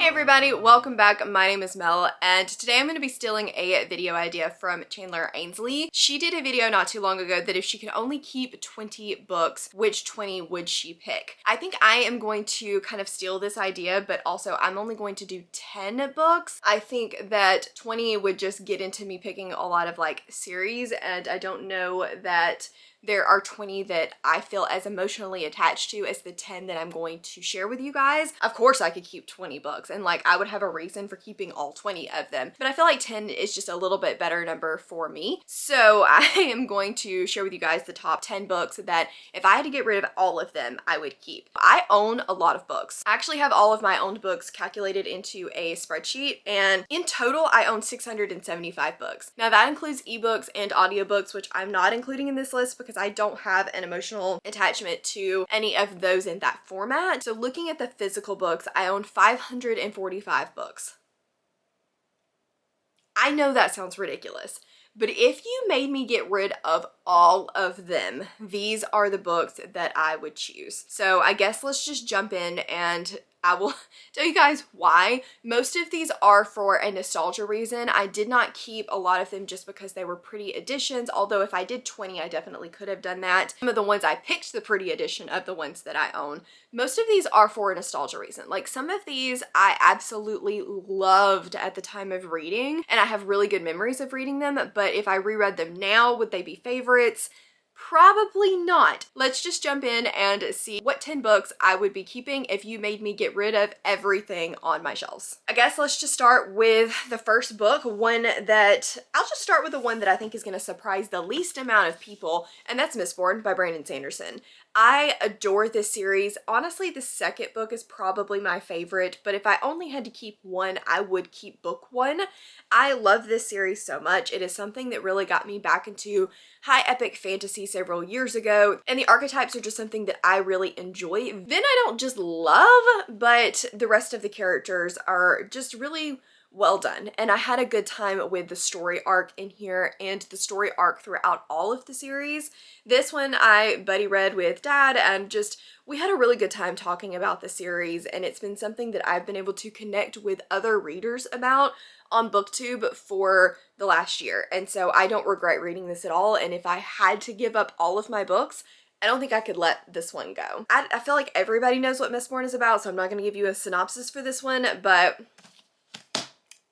Hey everybody, welcome back. My name is Mel, and today I'm going to be stealing a video idea from Chandler Ainsley. She did a video not too long ago that if she could only keep 20 books, which 20 would she pick? I think I am going to kind of steal this idea, but also I'm only going to do 10 books. I think that 20 would just get into me picking a lot of like series, and I don't know that there are 20 that I feel as emotionally attached to as the 10 that I'm going to share with you guys. Of course I could keep 20 books and like I would have a reason for keeping all 20 of them, but I feel like 10 is just a little bit better number for me. So I am going to share with you guys the top 10 books that if I had to get rid of all of them, I would keep. I own a lot of books. I actually have all of my owned books calculated into a spreadsheet, and in total I own 675 books. Now that includes ebooks and audiobooks, which I'm not including in this list because I don't have an emotional attachment to any of those in that format. So looking at the physical books, I own 545 books. I know that sounds ridiculous, but if you made me get rid of all of them, these are the books that I would choose. So I guess let's just jump in and I will tell you guys why. Most of these are for a nostalgia reason. I did not keep a lot of them just because they were pretty editions, although if I did 20, I definitely could have done that. Some of the ones I picked the pretty edition of the ones that I own. Most of these are for a nostalgia reason. Like some of these I absolutely loved at the time of reading, and I have really good memories of reading them, but if I reread them now, would they be favorites? Probably not. Let's just jump in and see what 10 books I would be keeping if you made me get rid of everything on my shelves. I guess let's just start with the first book, I'll just start with the one that I think is going to surprise the least amount of people, and that's Mistborn by Brandon Sanderson. I adore this series. Honestly, the second book is probably my favorite, but if I only had to keep one, I would keep book one. I love this series so much. It is something that really got me back into high epic fantasy several years ago, and the archetypes are just something that I really enjoy. Then I don't just love, but the rest of the characters are just really well done, and I had a good time with the story arc in here and the story arc throughout all of the series. This one I buddy read with Dad, and just we had a really good time talking about the series, and it's been something that I've been able to connect with other readers about on BookTube for the last year, and so I don't regret reading this at all. And if I had to give up all of my books, I don't think I could let this one go. I feel like everybody knows what Mistborn is about, so I'm not going to give you a synopsis for this one, but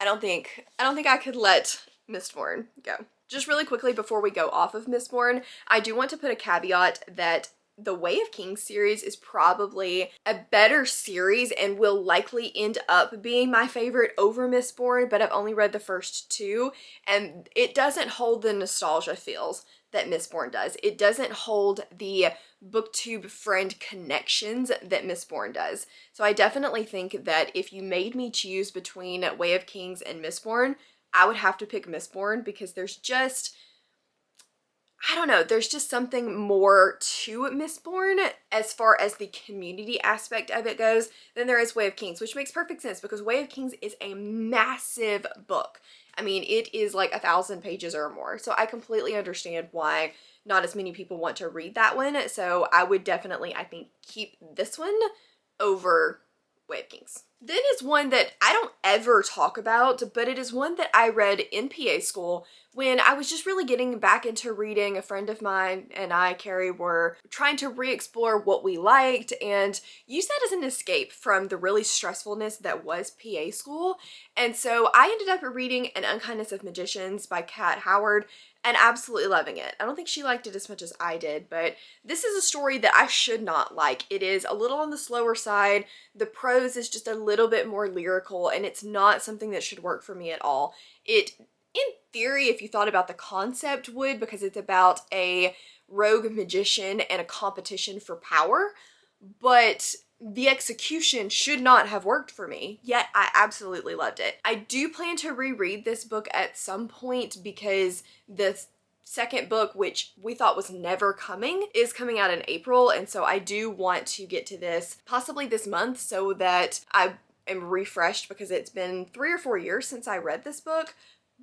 I don't think I could let Mistborn go. Just really quickly before we go off of Mistborn, I do want to put a caveat that the Way of Kings series is probably a better series and will likely end up being my favorite over Mistborn, but I've only read the first two, and it doesn't hold the nostalgia feels that Mistborn does. It doesn't hold the BookTube friend connections that Mistborn does. So I definitely think that if you made me choose between Way of Kings and Mistborn, I would have to pick Mistborn because there's just, I don't know, there's just something more to Mistborn as far as the community aspect of it goes than there is Way of Kings, which makes perfect sense because Way of Kings is a massive book. I mean, it is like 1,000 pages or more, so I completely understand why not as many people want to read that one. So I would definitely, I think, keep this one over Way of Kings. Then is one that I don't ever talk about, but it is one that I read in PA school when I was just really getting back into reading. A friend of mine and I, Carrie, were trying to re-explore what we liked and use that as an escape from the really stressfulness that was PA school. And so I ended up reading An Unkindness of Magicians by Kat Howard and absolutely loving it. I don't think she liked it as much as I did, but this is a story that I should not like. It is a little on the slower side. The prose is just a little bit more lyrical, and it's not something that should work for me at all. It, in theory, if you thought about the concept, would, because it's about a rogue magician and a competition for power, but the execution should not have worked for me, yet I absolutely loved it. I do plan to reread this book at some point because the second book, which we thought was never coming, is coming out in April, and so I do want to get to this possibly this month so that I am refreshed because it's been 3 or 4 years since I read this book,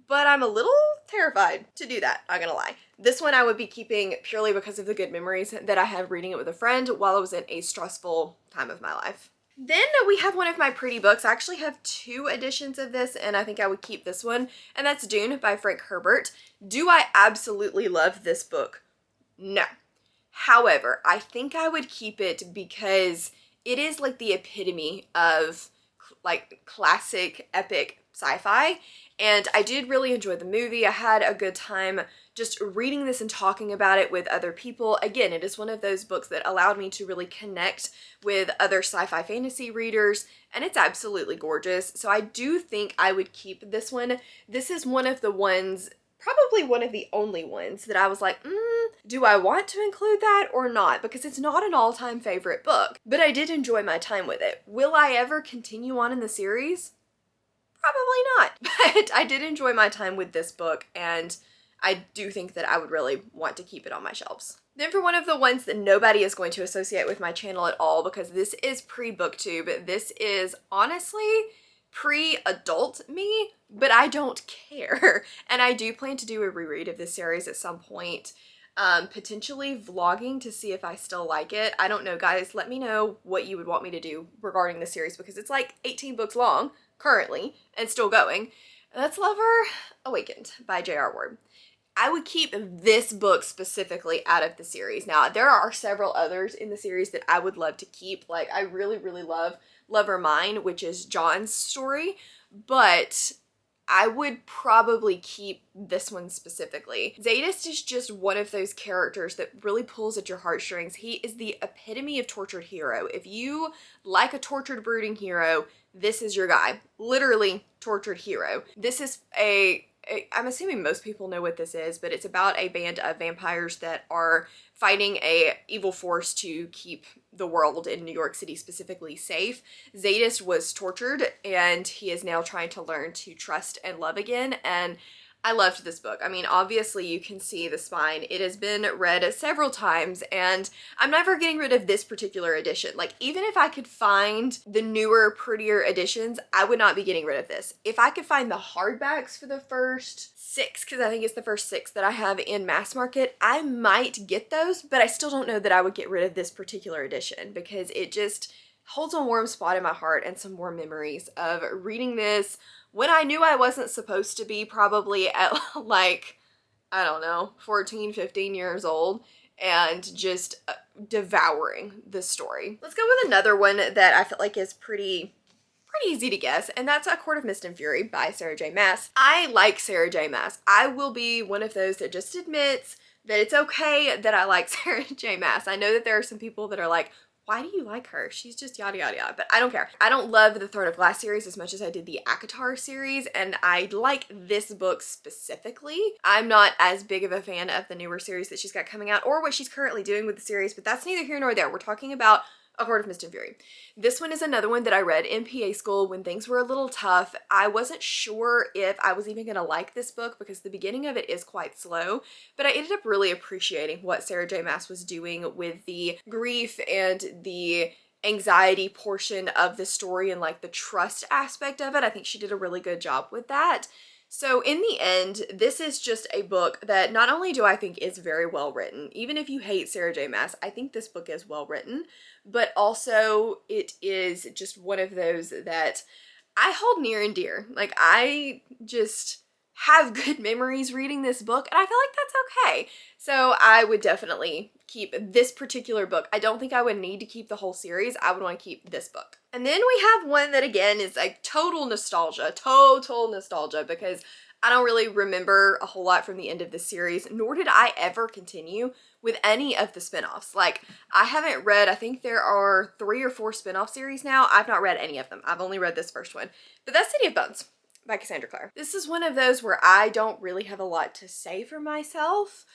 but I'm a little terrified to do that, not gonna lie. This one I would be keeping purely because of the good memories that I have reading it with a friend while I was in a stressful time of my life. Then we have one of my pretty books. I actually have 2 editions of this, and I think I would keep this one, and that's Dune by Frank Herbert. Do I absolutely love this book? No. However, I think I would keep it because it is like the epitome of like classic epic sci-fi, and I did really enjoy the movie. I had a good time just reading this and talking about it with other people. Again, it is one of those books that allowed me to really connect with other sci-fi fantasy readers, and it's absolutely gorgeous. So I do think I would keep this one. This is one of the ones, probably one of the only ones that I was like, do I want to include that or not? Because it's not an all-time favorite book, but I did enjoy my time with it. Will I ever continue on in the series? Probably not, but I did enjoy my time with this book, and I do think that I would really want to keep it on my shelves. Then for one of the ones that nobody is going to associate with my channel at all, because this is pre-booktube, this is honestly pre-adult me, but I don't care. And I do plan to do a reread of this series at some point, potentially vlogging to see if I still like it. I don't know, guys. Let me know what you would want me to do regarding the series, because it's like 18 books long currently and still going. That's Lover Awakened by J.R. Ward. I would keep this book specifically out of the series. Now, there are several others in the series that I would love to keep. Like, I really, really love Lover Mine, which is John's story, but I would probably keep this one specifically. Zadist is just one of those characters that really pulls at your heartstrings. He is the epitome of tortured hero. If you like a tortured, brooding hero, this is your guy. Literally tortured hero. This is I'm assuming most people know what this is, but it's about a band of vampires that are fighting a evil force to keep the world in New York City specifically safe. Zadist was tortured, and he is now trying to learn to trust and love again, and I loved this book. I mean, obviously you can see the spine. It has been read several times, and I'm never getting rid of this particular edition. Like, even if I could find the newer, prettier editions, I would not be getting rid of this. If I could find the hardbacks for the first 6, because I think it's the first 6 that I have in mass market, I might get those, but I still don't know that I would get rid of this particular edition, because it just holds a warm spot in my heart and some warm memories of reading this when I knew I wasn't supposed to be, probably at like, I don't know, 14, 15 years old, and just devouring this story. Let's go with another one that I feel like is pretty easy to guess, and that's A Court of Mist and Fury by Sarah J. Maas. I like Sarah J. Maas. I will be one of those that just admits that it's okay that I like Sarah J. Maas. I know that there are some people that are like, why do you like her? She's just yada yada yada, but I don't care. I don't love the Throne of Glass series as much as I did the ACOTAR series, and I like this book specifically. I'm not as big of a fan of the newer series that she's got coming out or what she's currently doing with the series, but that's neither here nor there. We're talking about A Court of Mist and Fury. This one is another one that I read in PA school when things were a little tough. I wasn't sure if I was even going to like this book because the beginning of it is quite slow, but I ended up really appreciating what Sarah J. Maas was doing with the grief and the anxiety portion of the story and like the trust aspect of it. I think she did a really good job with that. So in the end, this is just a book that not only do I think is very well written, even if you hate Sarah J. Maas, I think this book is well written, but also it is just one of those that I hold near and dear. Like, I just have good memories reading this book, and I feel like that's okay. So I would definitely keep this particular book. I don't think I would need to keep the whole series. I would want to keep this book. And then we have one that, again, is like total nostalgia, because I don't really remember a whole lot from the end of the series, nor did I ever continue with any of the spinoffs. Like, I haven't read, I think there are 3 or 4 spinoff series now. I've not read any of them. I've only read this first one. But that's City of Bones by Cassandra Clare. This is one of those where I don't really have a lot to say for myself,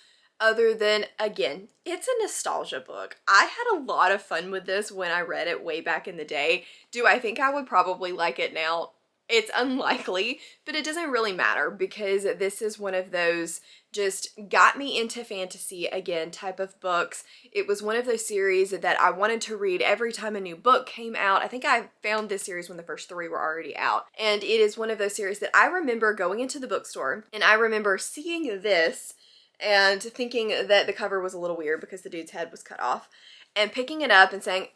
other than, again, it's a nostalgia book. I had a lot of fun with this when I read it way back in the day. Do I think I would probably like it now? It's unlikely, but it doesn't really matter because this is one of those just got me into fantasy again type of books. It was one of those series that I wanted to read every time a new book came out. I think I found this series when the first 3 were already out. And it is one of those series that I remember going into the bookstore and I remember seeing this and thinking that the cover was a little weird because the dude's head was cut off. and picking it up and saying,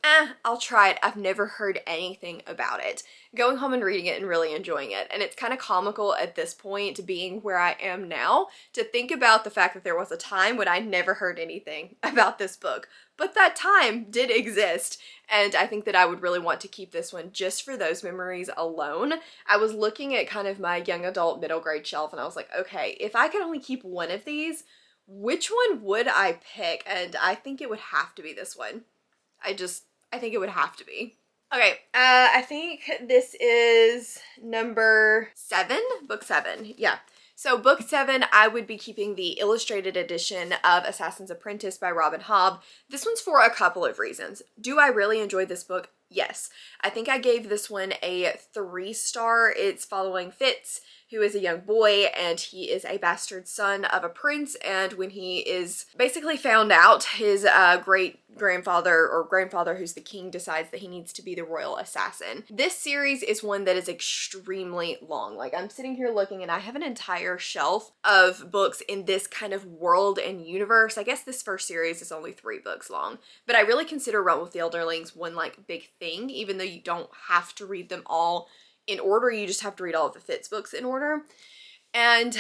I'll try it. I've never heard anything about it. Going home and reading it and really enjoying it. And it's kind of comical at this point, being where I am now, to think about the fact that there was a time when I never heard anything about this book. But that time did exist, and I think that I would really want to keep this one just for those memories alone. I was looking at kind of my young adult middle grade shelf, and I was like, okay, if I could only keep one of these, which one would I pick? And I think it would have to be this one. I think it would have to be. Okay, I think this is number 7, book 7, yeah. So book 7, I would be keeping the illustrated edition of Assassin's Apprentice by Robin Hobb. This one's for a couple of reasons. Do I really enjoy this book? Yes. I think I gave this one a 3-star. It's following Fitz, who is a young boy, and he is a bastard son of a prince, and when he is basically found out, his great-grandfather or grandfather, who's the king, decides that he needs to be the royal assassin. This series is one that is extremely long. Like, I'm sitting here looking, and I have an entire shelf of books in this kind of world and universe. I guess this first series is only 3 books long, but I really consider Realm of the Elderlings one, like, big thing, even though you don't have to read them all in order. You just have to read all of the Fitz books in order. And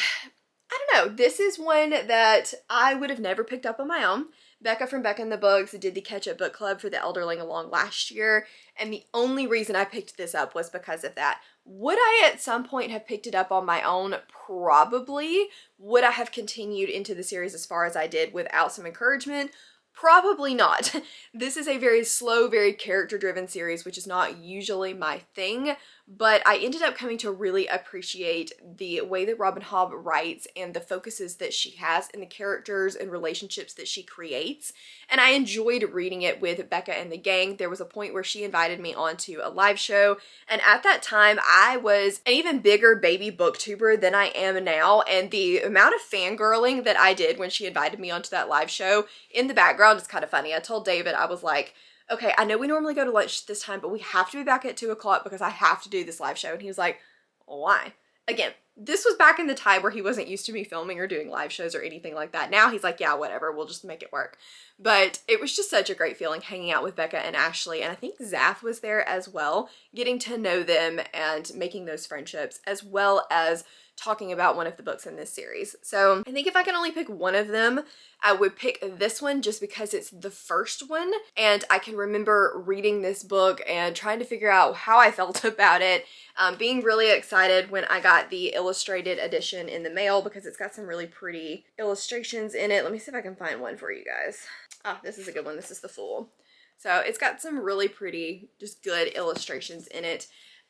I don't know, this is one that I would have never picked up on my own. Becca from Becca in the Books did the catch-up book club for the Elderling along last year, and the only reason I picked this up was because of that. Would I at some point have picked it up on my own? Probably. Would I have continued into the series as far as I did without some encouragement? Probably not. This is a very slow, very character-driven series, which is not usually my thing, but I ended up coming to really appreciate the way that Robin Hobb writes and the focuses that she has in the characters and relationships that she creates, and I enjoyed reading it with Becca and the gang. There was a point where she invited me onto a live show, and at that time I was an even bigger baby booktuber than I am now, and the amount of fangirling that I did when she invited me onto that live show in the background is kind of funny. I told David, I was like, okay, I know we normally go to lunch this time, but we have to be back at 2 o'clock because I have to do this live show. And he was like, why? Again, this was back in the time where he wasn't used to me filming or doing live shows or anything like that. Now he's like, yeah, whatever, we'll just make it work. But it was just such a great feeling hanging out with Becca and Ashley, and I think Zaf was there as well, getting to know them and making those friendships, as well as talking about one of the books in this series. So I think if I can only pick one of them, I would pick this one just because it's the first one, and I can remember reading this book and trying to figure out how I felt about it, being really excited when I got the illustrated edition in the mail because it's got some really pretty illustrations in it. Let me see if I can find one for you guys. Ah, this is a good one. This is the Fool. So it's got some really pretty, just good illustrations in it.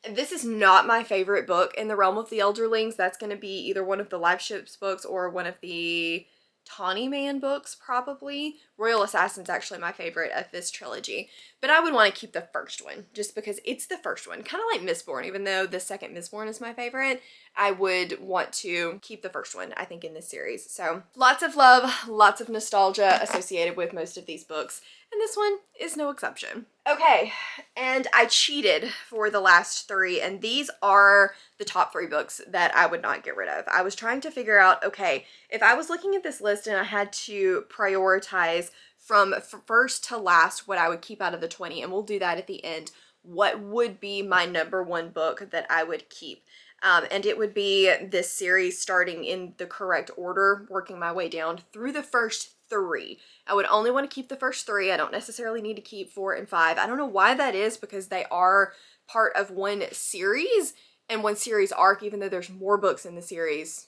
This is not my favorite book in the Realm of the Elderlings. That's going to be either one of the Live Ships books or one of the Tawny Man books, probably. Royal Assassin's actually my favorite of this trilogy. But I would want to keep the first one, just because it's the first one. Kind of like Mistborn, even though the second Mistborn is my favorite, I would want to keep the first one, I think, in this series. So lots of love, lots of nostalgia associated with most of these books, and this one is no exception. Okay, and I cheated for the last 3, and these are the top 3 books that I would not get rid of. I was trying to figure out, okay, if I was looking at this list and I had to prioritize from first to last what I would keep out of the 20, and we'll do that at the end, what would be my number 1 book that I would keep? And it would be this series starting in the correct order, working my way down through the first 3. I would only want to keep the first 3. I don't necessarily need to keep 4 and 5. I don't know why that is, because they are part of one series and one series arc, even though there's more books in the series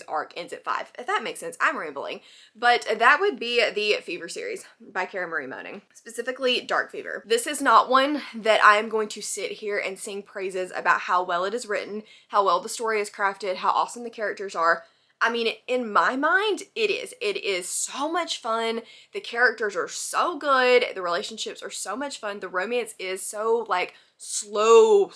arc ends at 5. If that makes sense, I'm rambling. But that would be the Fever series by Cara Marie Moning, specifically Dark Fever. This is not one that I am going to sit here and sing praises about how well it is written, how well the story is crafted, how awesome the characters are. I mean, in my mind, it is. It is so much fun. The characters are so good. The relationships are so much fun. The romance is so, like, slow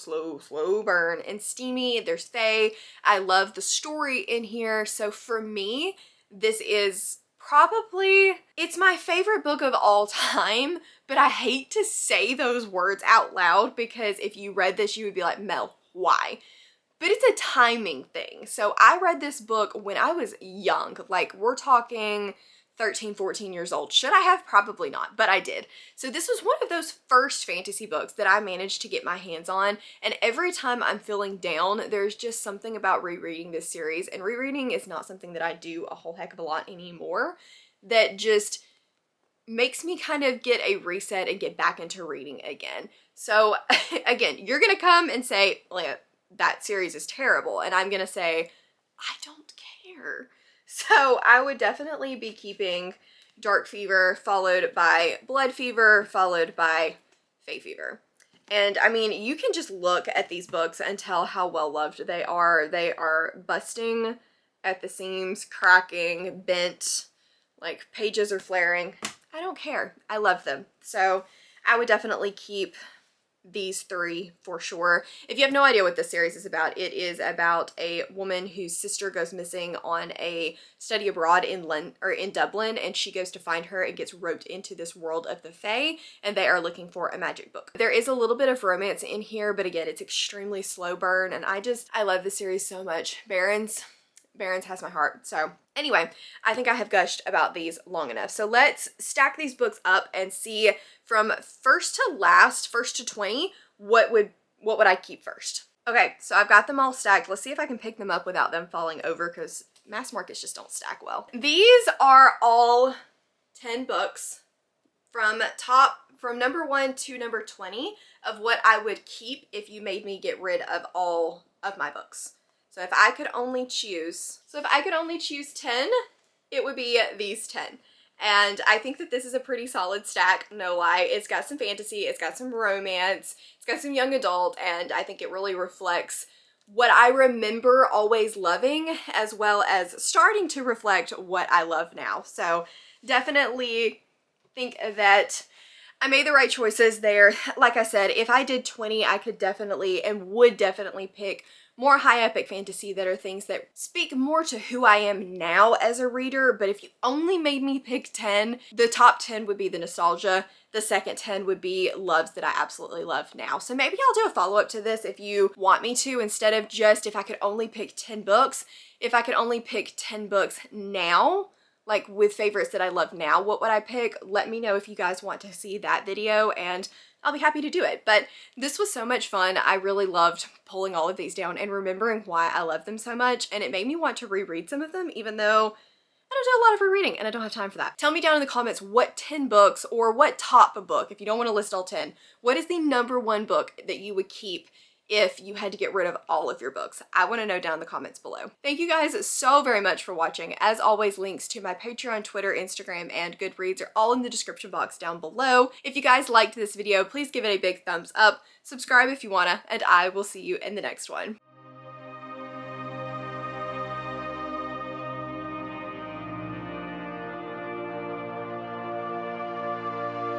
burn and steamy. There's fae. I love the story in here. So for me, this is probably, it's my favorite book of all time, but I hate to say those words out loud because if you read this, you would be like, Mel, why? But it's a timing thing. So I read this book when I was young, like we're talking 13, 14 years old. Should I have? Probably not, but I did. So this was one of those first fantasy books that I managed to get my hands on, and every time I'm feeling down, there's just something about rereading this series, and rereading is not something that I do a whole heck of a lot anymore, that just makes me kind of get a reset and get back into reading again. So again, you're gonna come and say, Leah, that series is terrible, and I'm gonna say, I don't care. So I would definitely be keeping Dark Fever, followed by Blood Fever, followed by Fae Fever. And I mean, you can just look at these books and tell how well loved they are. They are busting at the seams, cracking, bent, like pages are flaring. I don't care. I love them. So I would definitely keep these three for sure. If you have no idea what this series is about, it is about a woman whose sister goes missing on a study abroad in Dublin, and she goes to find her and gets roped into this world of the Fae, and they are looking for a magic book. There is a little bit of romance in here, but again, it's extremely slow burn, and I love this series so much. Barrens has my heart. So anyway, I think I have gushed about these long enough. So let's stack these books up and see from first to last, first to 20, what would I keep first? Okay, so I've got them all stacked. Let's see if I can pick them up without them falling over, because mass markets just don't stack well. These are all 10 books from number 1 to number 20 of what I would keep if you made me get rid of all of my books. So if I could only choose 10, it would be these 10. And I think that this is a pretty solid stack, no lie. It's got some fantasy, it's got some romance, it's got some young adult, and I think it really reflects what I remember always loving, as well as starting to reflect what I love now. So definitely think that I made the right choices there. Like I said, if I did 20, I could definitely and would definitely pick more high epic fantasy that are things that speak more to who I am now as a reader. But if you only made me pick 10, the top 10 would be the nostalgia. The second 10 would be loves that I absolutely love now. So maybe I'll do a follow-up to this if you want me to, instead of just if I could only pick 10 books. If I could only pick 10 books now, like with favorites that I love now, what would I pick? Let me know if you guys want to see that video, and I'll be happy to do it. But this was so much fun. I really loved pulling all of these down and remembering why I love them so much, and it made me want to reread some of them, even though I don't do a lot of rereading and I don't have time for that. Tell me down in the comments what 10 books, or what top book, if you don't want to list all 10, what is the number 1 book that you would keep if you had to get rid of all of your books? I want to know down in the comments below. Thank you guys so very much for watching. As always, links to my Patreon, Twitter, Instagram, and Goodreads are all in the description box down below. If you guys liked this video, please give it a big thumbs up, subscribe if you wanna, and I will see you in the next one.